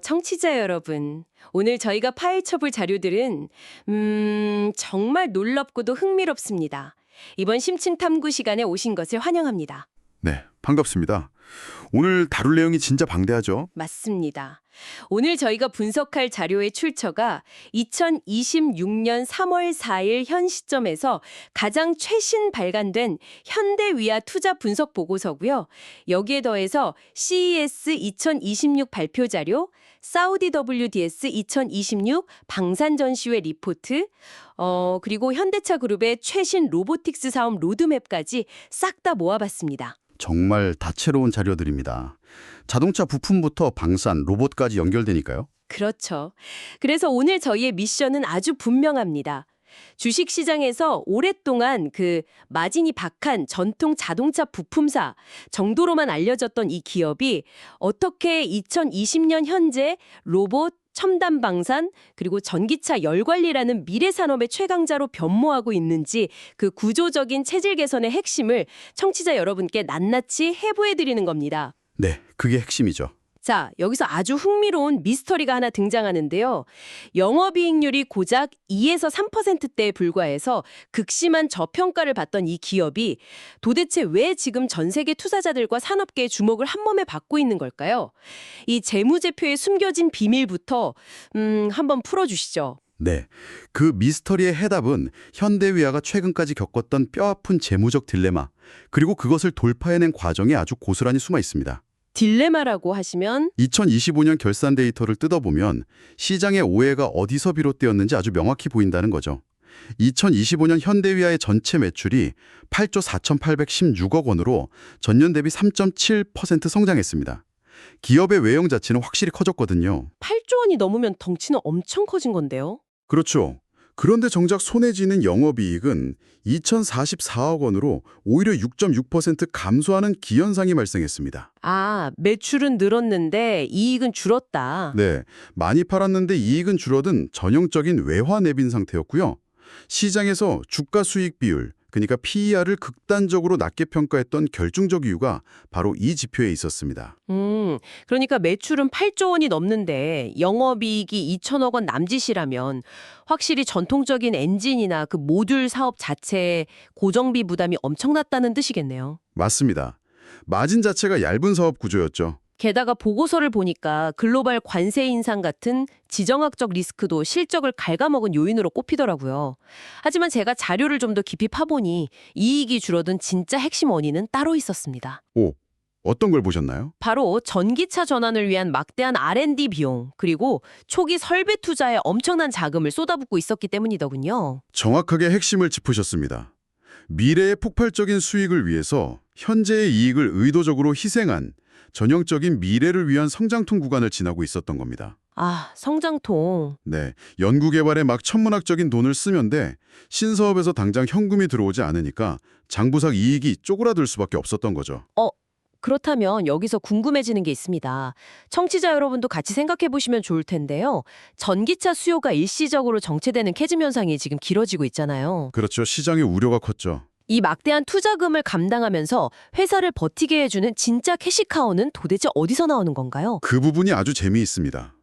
청취자 여러분, 오늘 저희가 파헤쳐볼 자료들은 정말 놀랍고도 흥미롭습니다. 이번 심층 탐구 시간에 오신 것을 환영합니다. 네, 반갑습니다. 오늘 다룰 내용이 진짜 방대하죠? 맞습니다. 오늘 저희가 분석할 자료의 출처가 2026년 3월 4일 현 시점에서 가장 최신 발간된 현대위아 투자 분석 보고서고요. 여기에 더해서 CES 2026 발표 자료, 사우디 WDS 2026 방산 전시회 리포트, 그리고 현대차 그룹의 최신 로보틱스 사업 로드맵까지 싹 다 모아봤습니다. 정말 다채로운 자료들입니다. 자동차 부품부터 방산, 로봇까지 연결되니까요. 그렇죠. 그래서 오늘 저희의 미션은 아주 분명합니다. 주식시장에서 오랫동안 마진이 박한 전통 자동차 부품사 정도로만 알려졌던 이 기업이 어떻게 2020년 현재 로봇, 첨단 방산, 그리고 전기차 열관리라는 미래 산업의 최강자로 변모하고 있는지 그 구조적인 체질 개선의 핵심을 청취자 여러분께 낱낱이 해부해드리는 겁니다. 네, 그게 핵심이죠. 자, 여기서 아주 흥미로운 미스터리가 하나 등장하는데요. 영업이익률이 고작 2에서 3%대에 불과해서 극심한 저평가를 받던 이 기업이 도대체 왜 지금 전 세계 투자자들과 산업계의 주목을 한몸에 받고 있는 걸까요? 이 재무제표에 숨겨진 비밀부터 한번 풀어주시죠. 네, 그 미스터리의 해답은 현대위아가 최근까지 겪었던 뼈아픈 재무적 딜레마, 그리고 그것을 돌파해낸 과정에 아주 고스란히 숨어 있습니다. 딜레마라고 하시면 2025년 결산 데이터를 뜯어보면 시장의 오해가 어디서 비롯되었는지 아주 명확히 보인다는 거죠. 2025년 현대위아의 전체 매출이 8조 4,816억 원으로 전년 대비 3.7% 성장했습니다. 기업의 외형 자체는 확실히 커졌거든요. 8조 원이 넘으면 덩치는 엄청 커진 건데요. 그렇죠. 그런데 정작 손에 쥐는 영업이익은 2,044억 원으로 오히려 6.6% 감소하는 기현상이 발생했습니다. 아, 매출은 늘었는데 이익은 줄었다. 네, 많이 팔았는데 이익은 줄어든 전형적인 외화 내빈 상태였고요. 시장에서 주가 수익 비율, 그러니까 PER을 극단적으로 낮게 평가했던 결정적 이유가 바로 이 지표에 있었습니다. 그러니까 매출은 8조 원이 넘는데 영업이익이 2천억 원 남짓이라면 확실히 전통적인 엔진이나 그 모듈 사업 자체의 고정비 부담이 엄청났다는 뜻이겠네요. 맞습니다. 마진 자체가 얇은 사업 구조였죠. 게다가 보고서를 보니까 글로벌 관세 인상 같은 지정학적 리스크도 실적을 갉아먹은 요인으로 꼽히더라고요. 하지만 제가 자료를 좀 더 깊이 파보니 이익이 줄어든 진짜 핵심 원인은 따로 있었습니다. 오, 어떤 걸 보셨나요? 바로 전기차 전환을 위한 막대한 R&D 비용, 그리고 초기 설비 투자에 엄청난 자금을 쏟아붓고 있었기 때문이더군요. 정확하게 핵심을 짚으셨습니다. 미래의 폭발적인 수익을 위해서 현재의 이익을 의도적으로 희생한 전형적인 미래를 위한 성장통 구간을 지나고 있었던 겁니다. 아, 성장통. 네, 연구개발에 막 천문학적인 돈을 쓰면 돼 신사업에서 당장 현금이 들어오지 않으니까 장부상 이익이 쪼그라들 수밖에 없었던 거죠. 그렇다면 여기서 궁금해지는 게 있습니다. 청취자 여러분도 같이 생각해 보시면 좋을 텐데요. 전기차 수요가 일시적으로 정체되는 캐즘 현상이 지금 길어지고 있잖아요. 그렇죠. 시장의 우려가 컸죠. 이 막대한 투자금을 감당하면서 회사를 버티게 해주는 진짜 캐시카우는 도대체 어디서 나오는 건가요? 그 부분이 아주 재미있습니다.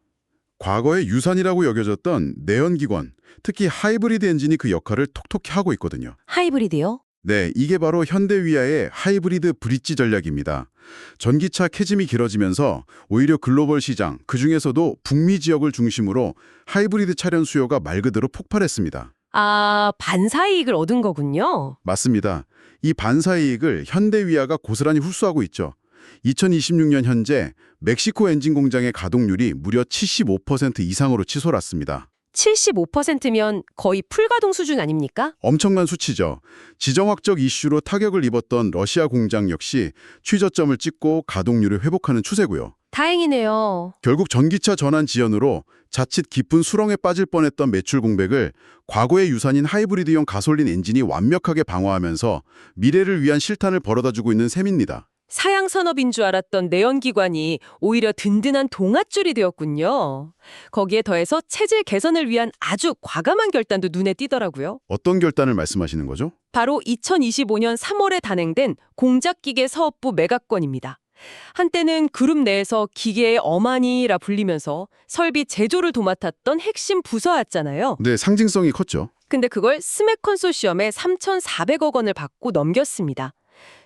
과거의 유산이라고 여겨졌던 내연기관, 특히 하이브리드 엔진이 그 역할을 톡톡히 하고 있거든요. 하이브리드요? 네, 이게 바로 현대위아의 하이브리드 브릿지 전략입니다. 전기차 캐즘이 길어지면서 오히려 글로벌 시장, 그중에서도 북미 지역을 중심으로 하이브리드 차량 수요가 말 그대로 폭발했습니다. 아, 반사이익을 얻은 거군요. 맞습니다. 이 반사이익을 현대위아가 고스란히 흡수하고 있죠. 2026년 현재 멕시코 엔진 공장의 가동률이 무려 75% 이상으로 치솟았습니다. 75%면 거의 풀가동 수준 아닙니까? 엄청난 수치죠. 지정학적 이슈로 타격을 입었던 러시아 공장 역시 취저점을 찍고 가동률을 회복하는 추세고요. 다행이네요. 결국 전기차 전환 지연으로 자칫 깊은 수렁에 빠질 뻔했던 매출 공백을 과거의 유산인 하이브리드형 가솔린 엔진이 완벽하게 방어하면서 미래를 위한 실탄을 벌어다주고 있는 셈입니다. 사양 산업인 줄 알았던 내연기관이 오히려 든든한 동아줄이 되었군요. 거기에 더해서 체질 개선을 위한 아주 과감한 결단도 눈에 띄더라고요. 어떤 결단을 말씀하시는 거죠? 바로 2025년 3월에 단행된 공작기계 사업부 매각권입니다. 한때는 그룹 내에서 기계의 어머니라 불리면서 설비 제조를 도맡았던 핵심 부서였잖아요. 네, 상징성이 컸죠. 근데 그걸 스맥 컨소시엄에 3,400억 원을 받고 넘겼습니다.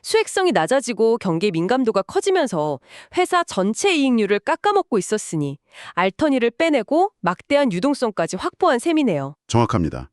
수익성이 낮아지고 경계 민감도가 커지면서 회사 전체 이익률을 깎아먹고 있었으니 알터니를 빼내고 막대한 유동성까지 확보한 셈이네요. 정확합니다.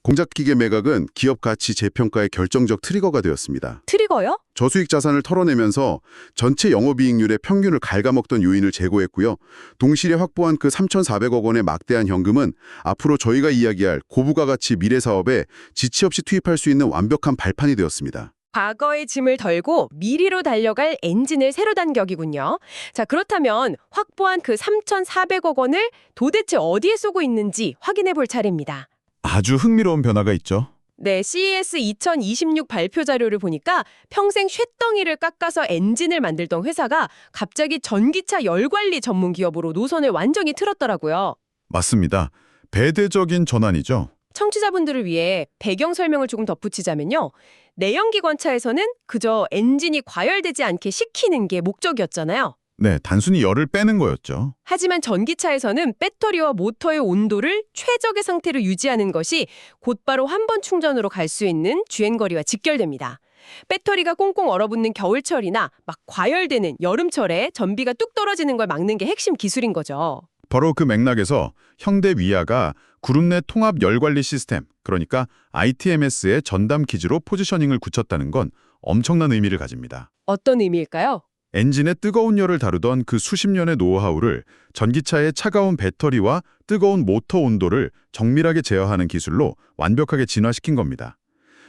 공작기계 매각은 기업 가치 재평가의 결정적 트리거가 되었습니다. 트리거요? 저수익 자산을 털어내면서 전체 영업이익률의 평균을 갉아먹던 요인을 제거했고요. 동시에 확보한 그 3,400억 원의 막대한 현금은 앞으로 저희가 이야기할 고부가 가치 미래 사업에 지체 없이 투입할 수 있는 완벽한 발판이 되었습니다. 과거의 짐을 덜고 미리로 달려갈 엔진을 새로 단 격이군요. 자, 그렇다면 확보한 그 3,400억 원을 도대체 어디에 쏘고 있는지 확인해 볼 차례입니다. 아주 흥미로운 변화가 있죠. 네, CES 2026 발표 자료를 보니까 평생 쇳덩이를 깎아서 엔진을 만들던 회사가 갑자기 전기차 열관리 전문 기업으로 노선을 완전히 틀었더라고요. 맞습니다. 배대적인 전환이죠. 청취자분들을 위해 배경 설명을 조금 덧붙이자면요. 내연기관차에서는 그저 엔진이 과열되지 않게 식히는 게 목적이었잖아요. 네, 단순히 열을 빼는 거였죠. 하지만 전기차에서는 배터리와 모터의 온도를 최적의 상태로 유지하는 것이 곧바로 한 번 충전으로 갈 수 있는 주행거리와 직결됩니다. 배터리가 꽁꽁 얼어붙는 겨울철이나 막 과열되는 여름철에 전비가 뚝 떨어지는 걸 막는 게 핵심 기술인 거죠. 바로 그 맥락에서 현대 위아가 그룹 내 통합 열관리 시스템, 그러니까 ITMS의 전담 기지로 포지셔닝을 굳혔다는 건 엄청난 의미를 가집니다. 어떤 의미일까요? 엔진의 뜨거운 열을 다루던 그 수십 년의 노하우를 전기차의 차가운 배터리와 뜨거운 모터 온도를 정밀하게 제어하는 기술로 완벽하게 진화시킨 겁니다.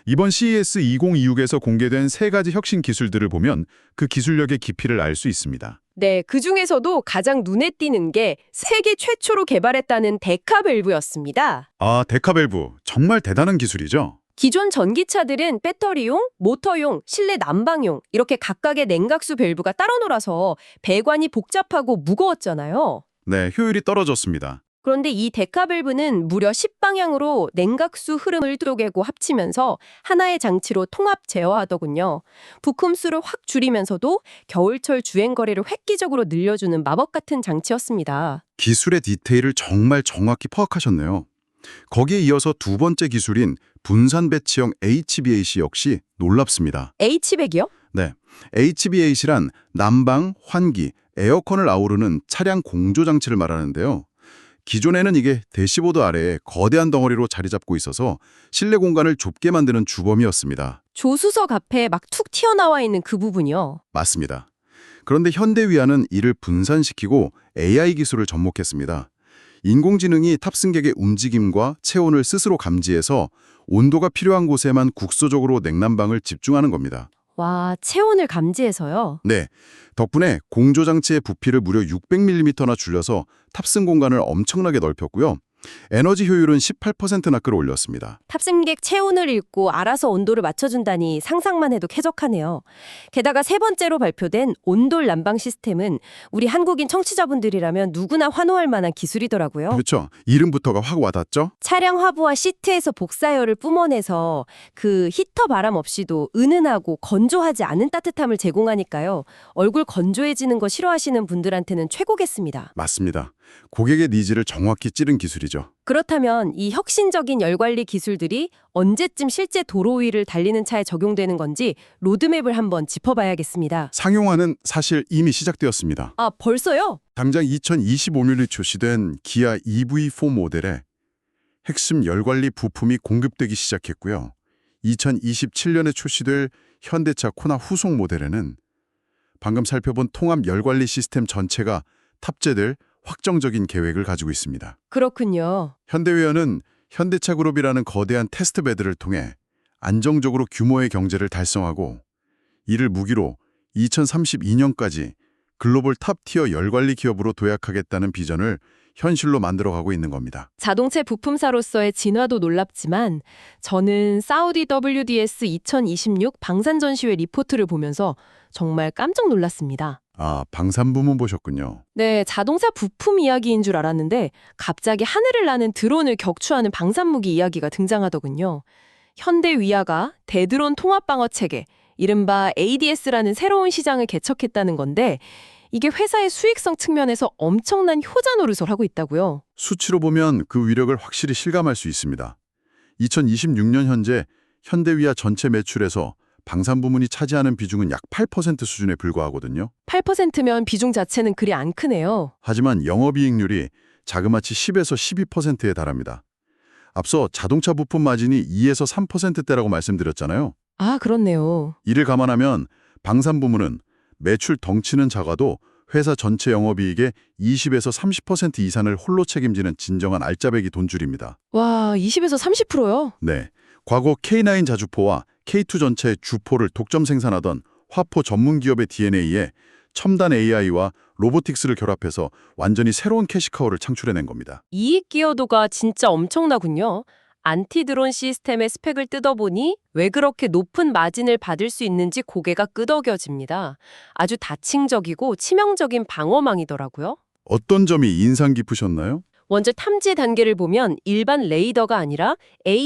이번 CES 2026에서 공개된 세 가지 혁신 기술들을 보면 그 기술력의 깊이를 알 수 있습니다. 네, 그중에서도 가장 눈에 띄는 게 세계 최초로 개발했다는 데카밸브였습니다. 아, 데카밸브. 정말 대단한 기술이죠. 기존 전기차들은 배터리용, 모터용, 실내 난방용 이렇게 각각의 냉각수 밸브가 따로 놀아서 배관이 복잡하고 무거웠잖아요. 네, 효율이 떨어졌습니다. 그런데 이 데카밸브는 무려 10방향으로 냉각수 흐름을 쪼개고 합치면서 하나의 장치로 통합 제어하더군요. 부품수를 확 줄이면서도 겨울철 주행거리를 획기적으로 늘려주는 마법 같은 장치였습니다. 기술의 디테일을 정말 정확히 파악하셨네요. 거기에 이어서 두 번째 기술인 분산 배치형 HVAC 역시 놀랍습니다. H백이요? 네, HVAC란 난방, 환기, 에어컨을 아우르는 차량 공조 장치를 말하는데요. 기존에는 이게 대시보드 아래에 거대한 덩어리로 자리 잡고 있어서 실내 공간을 좁게 만드는 주범이었습니다. 조수석 앞에 막 툭 튀어나와 있는 그 부분이요. 맞습니다. 그런데 현대 위아는 이를 분산시키고 AI 기술을 접목했습니다. 인공지능이 탑승객의 움직임과 체온을 스스로 감지해서 온도가 필요한 곳에만 국소적으로 냉난방을 집중하는 겁니다. 와, 체온을 감지해서요? 네, 덕분에 공조장치의 부피를 무려 600mm나 줄여서 탑승 공간을 엄청나게 넓혔고요. 에너지 효율은 18%나 끌어올렸습니다. 탑승객 체온을 읽고 알아서 온도를 맞춰준다니 상상만 해도 쾌적하네요. 게다가 세 번째로 발표된 온돌 난방 시스템은 우리 한국인 청취자분들이라면 누구나 환호할 만한 기술이더라고요. 그렇죠. 이름부터가 확 와닿죠? 차량 하부와 시트에서 복사열을 뿜어내서 그 히터 바람 없이도 은은하고 건조하지 않은 따뜻함을 제공하니까요. 얼굴 건조해지는 거 싫어하시는 분들한테는 최고겠습니다. 맞습니다. 고객의 니즈를 정확히 찌른 기술이죠. 그렇다면 이 혁신적인 열관리 기술들이 언제쯤 실제 도로 위를 달리는 차에 적용되는 건지 로드맵을 한번 짚어봐야겠습니다. 상용화는 사실 이미 시작되었습니다. 아, 벌써요? 당장 2025년에 출시된 기아 EV4 모델에 핵심 열관리 부품이 공급되기 시작했고요. 2027년에 출시될 현대차 코나 후속 모델에는 방금 살펴본 통합 열관리 시스템 전체가 탑재될 확정적인 계획을 가지고 있습니다. 그렇군요. 현대위아는 현대차 그룹이라는 거대한 테스트베드를 통해 안정적으로 규모의 경제를 달성하고 이를 무기로 2032년까지 글로벌 탑티어 열관리 기업으로 도약하겠다는 비전을 현실로 만들어가고 있는 겁니다. 자동차 부품사로서의 진화도 놀랍지만 저는 사우디 WDS 2026 방산전시회 리포트를 보면서 정말 깜짝 놀랐습니다. 아, 방산부문 보셨군요. 네, 자동차 부품 이야기인 줄 알았는데 갑자기 하늘을 나는 드론을 격추하는 방산무기 이야기가 등장하더군요. 현대 위아가 대드론 통합방어 체계 이른바 ADS라는 새로운 시장을 개척했다는 건데 이게 회사의 수익성 측면에서 엄청난 효자 노릇을 하고 있다고요. 수치로 보면 그 위력을 확실히 실감할 수 있습니다. 2026년 현재 현대위아 전체 매출에서 방산 부문이 차지하는 비중은 약 8% 수준에 불과하거든요. 8%면 비중 자체는 그리 안 크네요. 하지만 영업이익률이 자그마치 10에서 12%에 달합니다. 앞서 자동차 부품 마진이 2에서 3%대라고 말씀드렸잖아요. 아, 그렇네요. 이를 감안하면 방산 부문은 매출 덩치는 작아도 회사 전체 영업이익의 20에서 30% 이상을 홀로 책임지는 진정한 알짜배기 돈줄입니다. 와, 20에서 30%요? 네, 과거 K9 자주포와 K2 전체의 주포를 독점 생산하던 화포 전문 기업의 DNA에 첨단 AI와 로보틱스를 결합해서 완전히 새로운 캐시카우를 창출해낸 겁니다. 이익 기여도가 진짜 엄청나군요. 안티드론 시스템의 스펙을 뜯어보니 왜 그렇게 높은 마진을 받을 수 있는지 고개가 끄덕여집니다. 아주 다층적이고 치명적인 방어망이더라고요. 어떤 점이 인상 깊으셨나요? 먼저 탐지 단계를 보면 일반 레이더가 아니라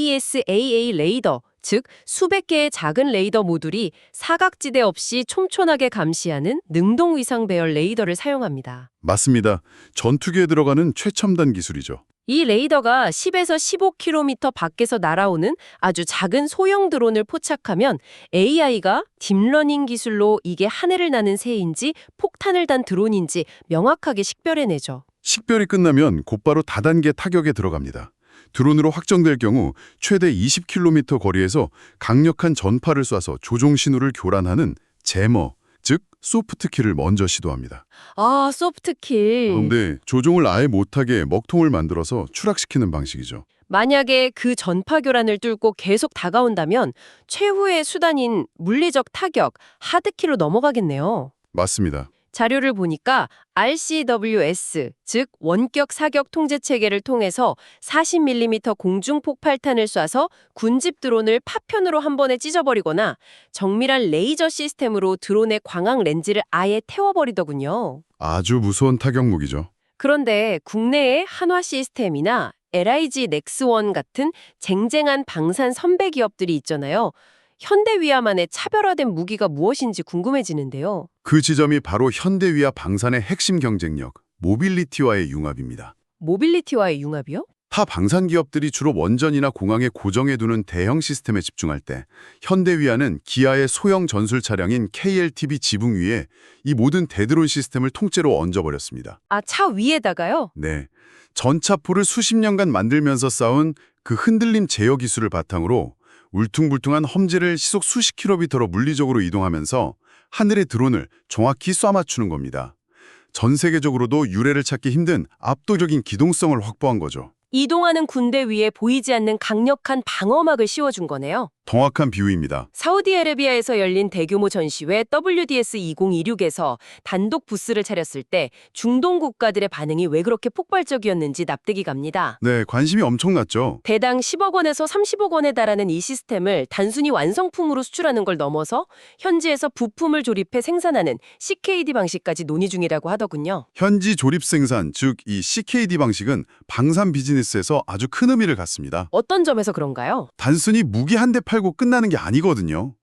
ASAA 레이더, 즉 수백 개의 작은 레이더 모듈이 사각지대 없이 촘촘하게 감시하는 능동 위상 배열 레이더를 사용합니다. 맞습니다. 전투기에 들어가는 최첨단 기술이죠. 이 레이더가 10에서 15km 밖에서 날아오는 아주 작은 소형 드론을 포착하면 AI가 딥러닝 기술로 이게 하늘을 나는 새인지 폭탄을 단 드론인지 명확하게 식별해내죠. 식별이 끝나면 곧바로 다단계 타격에 들어갑니다. 드론으로 확정될 경우 최대 20km 거리에서 강력한 전파를 쏴서 조종 신호를 교란하는 제머, 즉 소프트킬을 먼저 시도합니다. 아, 소프트킬. 그런데 조종을 아예 못하게 먹통을 만들어서 추락시키는 방식이죠. 만약에 그 전파 교란을 뚫고 계속 다가온다면 최후의 수단인 물리적 타격, 하드킬로 넘어가겠네요. 맞습니다. 자료를 보니까 RCWS, 즉 원격 사격 통제 체계를 통해서 40mm 공중 폭발탄을 쏴서 군집 드론을 파편으로 한 번에 찢어버리거나 정밀한 레이저 시스템으로 드론의 광학 렌즈를 아예 태워버리더군요. 아주 무서운 타격 무기죠. 그런데 국내의 한화 시스템이나 LIG 넥스원 같은 쟁쟁한 방산 선배 기업들이 있잖아요. 현대위아만의 차별화된 무기가 무엇인지 궁금해지는데요. 그 지점이 바로 현대위아 방산의 핵심 경쟁력, 모빌리티와의 융합입니다. 모빌리티와의 융합이요? 타 방산 기업들이 주로 원전이나 공항에 고정해두는 대형 시스템에 집중할 때 현대위아는 기아의 소형 전술 차량인 KLTB 지붕 위에 이 모든 대드론 시스템을 통째로 얹어버렸습니다. 아, 차 위에다가요? 네, 전차포를 수십 년간 만들면서 쌓은 그 흔들림 제어 기술을 바탕으로 울퉁불퉁한 험지를 시속 수십 킬로미터로 물리적으로 이동하면서 하늘의 드론을 정확히 쏴맞추는 겁니다. 전 세계적으로도 유례를 찾기 힘든 압도적인 기동성을 확보한 거죠. 이동하는 군대 위에 보이지 않는 강력한 방어막을 씌워준 거네요. 정확한 비유입니다. 사우디아라비아에서 열린 대규모 전시회 WDS2026에서 단독 부스를 차렸을 때 중동 국가들의 반응이 왜 그렇게 폭발적이었는지 납득이 갑니다. 네, 관심이 엄청났죠. 대당 10억 원에서 30억 원에 달하는 이 시스템을 단순히 완성품으로 수출하는 걸 넘어서 현지에서 부품을 조립해 생산하는 CKD 방식까지 논의 중이라고 하더군요. 현지 조립 생산, 즉 이 CKD 방식은 방산 비즈니스에서 아주 큰 의미를 갖습니다. 어떤 점에서 그런가요? 단순히 무기 한 대 팔고 끝나는 게 아니거든요.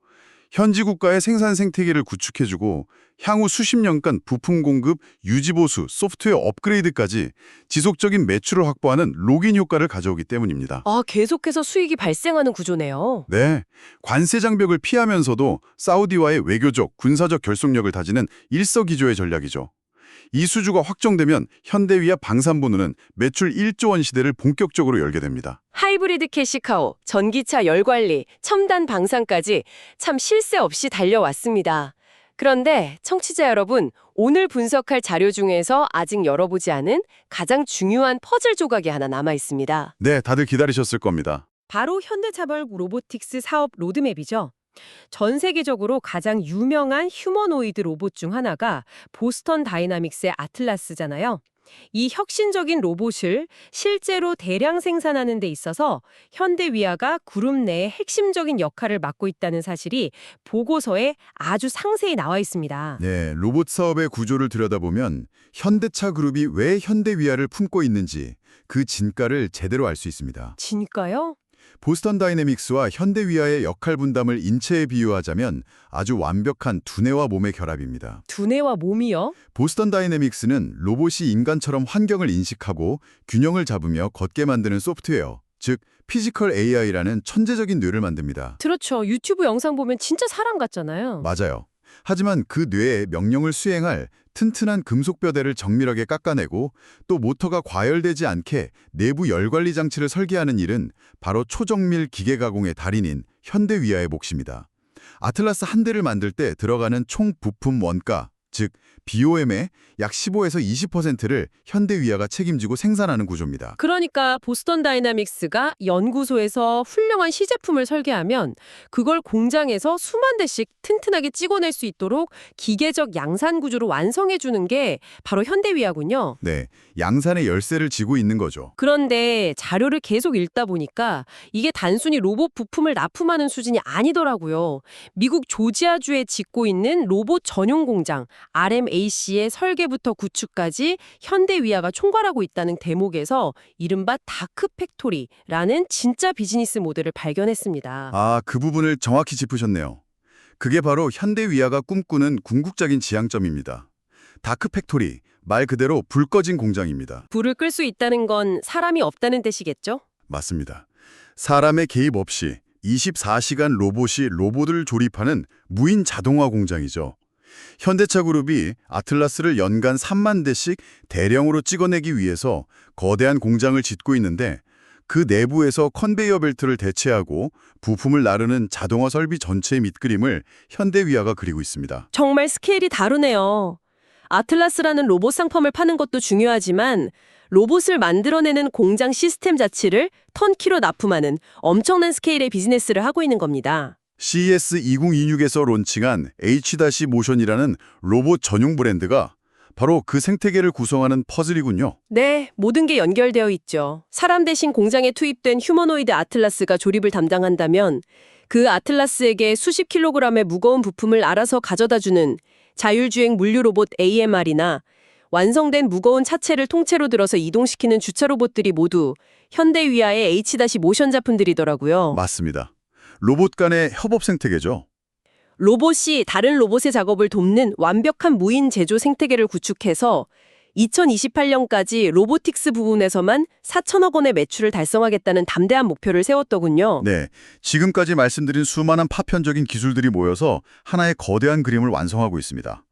현지 국가의 생산 생태계를 구축해주고 향후 수십 년간 부품 공급, 유지 보수, 소프트웨어 업그레이드까지 지속적인 매출을 확보하는 록인 효과를 가져오기 때문입니다. 아, 계속해서 수익이 발생하는 구조네요. 네, 관세 장벽을 피하면서도 사우디와의 외교적, 군사적 결속력을 다지는 일석이조의 전략이죠. 이 수주가 확정되면 현대위아 방산부는 매출 1조 원 시대를 본격적으로 열게 됩니다. 하이브리드 캐시카우, 전기차 열관리, 첨단 방산까지 참 쉴 새 없이 달려왔습니다. 그런데 청취자 여러분, 오늘 분석할 자료 중에서 아직 열어보지 않은 가장 중요한 퍼즐 조각이 하나 남아 있습니다. 네, 다들 기다리셨을 겁니다. 바로 현대차별 로보틱스 사업 로드맵이죠. 전 세계적으로 가장 유명한 휴머노이드 로봇 중 하나가 보스턴 다이나믹스의 아틀라스잖아요. 이 혁신적인 로봇을 실제로 대량 생산하는 데 있어서 현대위아가 그룹 내의 핵심적인 역할을 맡고 있다는 사실이 보고서에 아주 상세히 나와 있습니다. 네, 로봇 사업의 구조를 들여다보면 현대차 그룹이 왜 현대위아를 품고 있는지 그 진가를 제대로 알 수 있습니다. 진짜요? 보스턴 다이내믹스와 현대위아의 역할 분담을 인체에 비유하자면 아주 완벽한 두뇌와 몸의 결합입니다. 두뇌와 몸이요? 보스턴 다이내믹스는 로봇이 인간처럼 환경을 인식하고 균형을 잡으며 걷게 만드는 소프트웨어, 즉 피지컬 AI라는 천재적인 뇌를 만듭니다. 그렇죠. 유튜브 영상 보면 진짜 사람 같잖아요. 맞아요. 하지만 그 뇌에 명령을 수행할 튼튼한 금속뼈대를 정밀하게 깎아내고 또 모터가 과열되지 않게 내부 열관리 장치를 설계하는 일은 바로 초정밀 기계 가공의 달인인 현대위아의 몫입니다. 아틀라스 한 대를 만들 때 들어가는 총 부품 원가, 즉 BOM의 약 15에서 20%를 현대위아가 책임지고 생산하는 구조입니다. 그러니까 보스턴 다이나믹스가 연구소에서 훌륭한 시제품을 설계하면 그걸 공장에서 수만 대씩 튼튼하게 찍어낼 수 있도록 기계적 양산 구조로 완성해 주는 게 바로 현대위아군요. 네, 양산의 열쇠를 쥐고 있는 거죠. 그런데 자료를 계속 읽다 보니까 이게 단순히 로봇 부품을 납품하는 수준이 아니더라고요. 미국 조지아주에 짓고 있는 로봇 전용 공장 RMAC의 설계부터 구축까지 현대위아가 총괄하고 있다는 대목에서 이른바 다크 팩토리라는 진짜 비즈니스 모델을 발견했습니다. 아, 그 부분을 정확히 짚으셨네요. 그게 바로 현대위아가 꿈꾸는 궁극적인 지향점입니다. 다크 팩토리, 말 그대로 불 꺼진 공장입니다. 불을 끌 수 있다는 건 사람이 없다는 뜻이겠죠? 맞습니다. 사람의 개입 없이 24시간 로봇이 로봇을 조립하는 무인 자동화 공장이죠. 현대차 그룹이 아틀라스를 연간 3만 대씩 대량으로 찍어내기 위해서 거대한 공장을 짓고 있는데 그 내부에서 컨베이어 벨트를 대체하고 부품을 나르는 자동화 설비 전체의 밑그림을 현대위아가 그리고 있습니다. 정말 스케일이 다르네요. 아틀라스라는 로봇 상품을 파는 것도 중요하지만 로봇을 만들어내는 공장 시스템 자체를 턴키로 납품하는 엄청난 스케일의 비즈니스를 하고 있는 겁니다. CES 2026에서 론칭한 H-모션이라는 로봇 전용 브랜드가 바로 그 생태계를 구성하는 퍼즐이군요. 네, 모든 게 연결되어 있죠. 사람 대신 공장에 투입된 휴머노이드 아틀라스가 조립을 담당한다면 그 아틀라스에게 수십 킬로그램의 무거운 부품을 알아서 가져다주는 자율주행 물류 로봇 AMR이나 완성된 무거운 차체를 통째로 들어서 이동시키는 주차 로봇들이 모두 현대위아의 H-모션 작품들이더라고요. 맞습니다. 로봇 간의 협업 생태계죠. 로봇이 다른 로봇의 작업을 돕는 완벽한 무인 제조 생태계를 구축해서 2028년까지 로보틱스 부분에서만 4천억 원의 매출을 달성하겠다는 담대한 목표를 세웠더군요. 네, 지금까지 말씀드린 수많은 파편적인 기술들이 모여서 하나의 거대한 그림을 완성하고 있습니다.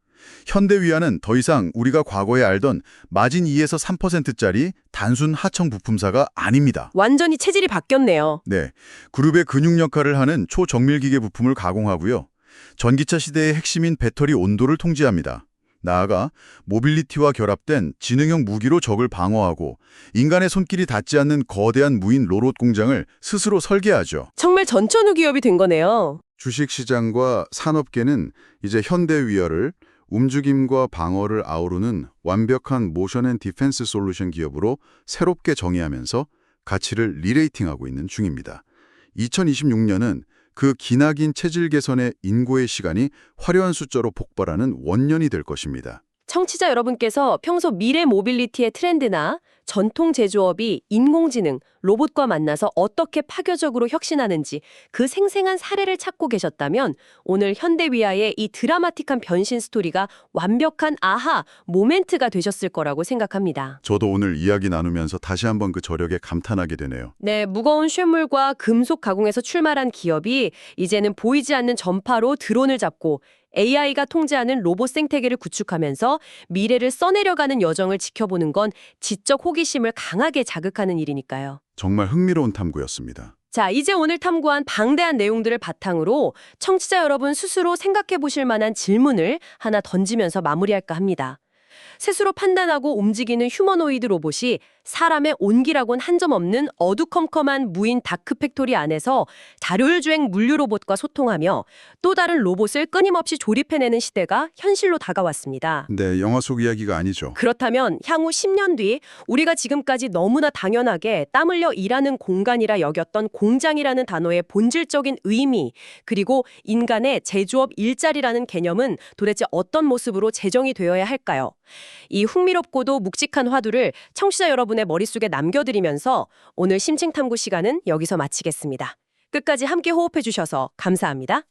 현대위아는 더 이상 우리가 과거에 알던 마진 2에서 3%짜리 단순 하청 부품사가 아닙니다. 완전히 체질이 바뀌었네요. 네, 그룹의 근육 역할을 하는 초정밀기계 부품을 가공하고요. 전기차 시대의 핵심인 배터리 온도를 통제합니다. 나아가 모빌리티와 결합된 지능형 무기로 적을 방어하고 인간의 손길이 닿지 않는 거대한 무인 로봇 공장을 스스로 설계하죠. 정말 전천후 기업이 된 거네요. 주식시장과 산업계는 이제 현대위아를 움직임과 방어를 아우르는 완벽한 모션 앤 디펜스 솔루션 기업으로 새롭게 정의하면서 가치를 리레이팅하고 있는 중입니다. 2026년은 그 기나긴 체질 개선의 인고의 시간이 화려한 숫자로 폭발하는 원년이 될 것입니다. 청취자 여러분께서 평소 미래 모빌리티의 트렌드나 전통 제조업이 인공지능, 로봇과 만나서 어떻게 파격적으로 혁신하는지 그 생생한 사례를 찾고 계셨다면 오늘 현대위아의 이 드라마틱한 변신 스토리가 완벽한 아하, 모멘트가 되셨을 거라고 생각합니다. 저도 오늘 이야기 나누면서 다시 한번 그 저력에 감탄하게 되네요. 네, 무거운 쇳물과 금속 가공에서 출발한 기업이 이제는 보이지 않는 전파로 드론을 잡고 AI가 통제하는 로봇 생태계를 구축하면서 미래를 써내려가는 여정을 지켜보는 건 지적 호기심을 강하게 자극하는 일이니까요. 정말 흥미로운 탐구였습니다. 자, 이제 오늘 탐구한 방대한 내용들을 바탕으로 청취자 여러분 스스로 생각해 보실 만한 질문을 하나 던지면서 마무리할까 합니다. 스스로 판단하고 움직이는 휴머노이드 로봇이 사람의 온기라곤 한 점 없는 어두컴컴한 무인 다크 팩토리 안에서 자율주행 물류 로봇과 소통하며 또 다른 로봇을 끊임없이 조립해내는 시대가 현실로 다가왔습니다. 네, 영화 속 이야기가 아니죠. 그렇다면 향후 10년 뒤 우리가 지금까지 너무나 당연하게 땀 흘려 일하는 공간이라 여겼던 공장이라는 단어의 본질적인 의미, 그리고 인간의 제조업 일자리라는 개념은 도대체 어떤 모습으로 재정이 되어야 할까요? 이 흥미롭고도 묵직한 화두를 청취자 여러분 여러분의 머릿속에 남겨드리면서 오늘 심층탐구 시간은 여기서 마치겠습니다. 끝까지 함께 호흡해 주셔서 감사합니다.